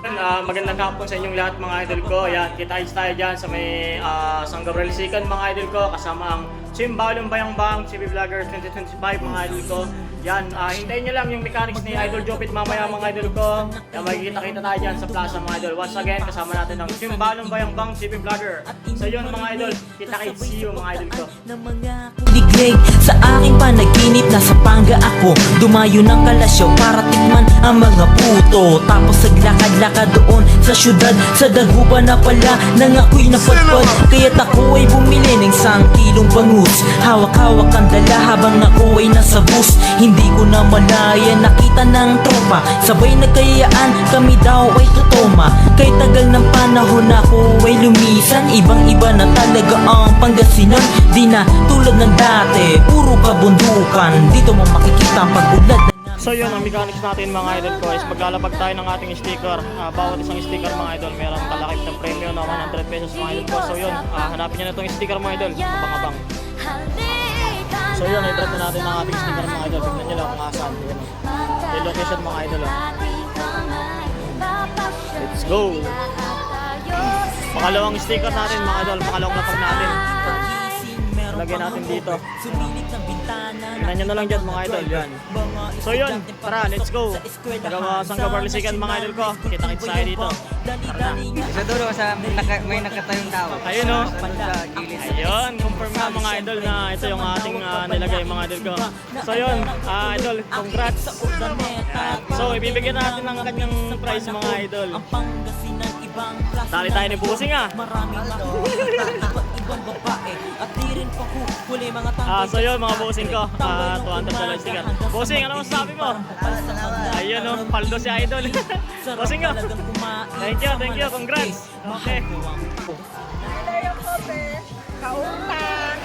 Magandang hapon sa inyong lahat mga idol ko. Yan, kita-kits tayo dyan sa may San Gabriel Sican mga idol ko. Kasama ang Team Balong Bayang Bang, TV Vlogger 2025 mga idol ko. Yan, hintayin nyo lang yung mechanics ni Idol Jopit mamaya mga idol ko. Yan, magkikita-kita tayo dyan sa plaza mga idol. Once again, kasama natin ang Team Balong Bayang Bang, TV Vlogger. So yun mga idol, kita-kits, see you mga idol ko. Diglig sa aking panaginip, nasa Panga ako. Dumayo ng Kalasyaw para tikman ang mga puto. Tapos naglakad-lakad doon sa syudad. Sa dagupan na pala nang ako'y napadpad. Kaya't ako ay bumili ng 1 kilong bangus. Hawak-hawak ang dala habang ako ay nasa bus. Hindi ko na malaya nakita ng tropa. Sabay nagkayaan kami daw ay tutoma. Kay tagal ng panahon ako ay lumisan. Ibang-iba na talaga ang Pangasinan. Di na tulad ng dati, puro kabundukan. Dito mo makikita ang pag-ulad. So yun, ang mechanics natin mga idol ko is maglalapag tayo ng ating sticker. Bawat isang sticker mga idol, merong kalakip ng premyo na 100 pesos mga idol ko. So yun, hanapin nyo na itong sticker mga idol, abang-abang. So yun, i-drop na natin ang ating sticker mga idol. Tignan nyo lang kung asan. Yung location mga idol. Let's go! Pakalawang sticker natin mga idol, pakalawang lapag natin. Lagyan natin dito. Tignan nyo na lang dyan mga idol. Yan. So yun, tara, let's go. Taga San Gabriel Sican mga idol ko. Kita-kits tayo dito. Sa dulo, may nakatayong tao. Ayun o. Sa gilid. Ayun, confirm nga mga idol na ito yung ating nilagay mga idol ko. So yun, idol, congrats. So ibibigyan natin ng kanyang prize mga idol. Dali tayo ni Busing so yun mga Busing ko, $200 sticker. Busing, ano masasabi mo? Ayun o, paldo si idol. Busing ko. Thank you, congrats. Okay. Kautang.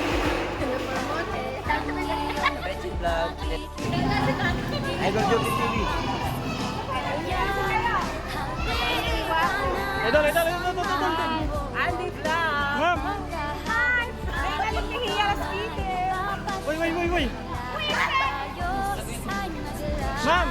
Magic Vlog. Idol Jopit TV. Idol. Andy Vlog. Ma'am. Hi. Ay, galing ni Hiya Speaker. Uy. Ma'am.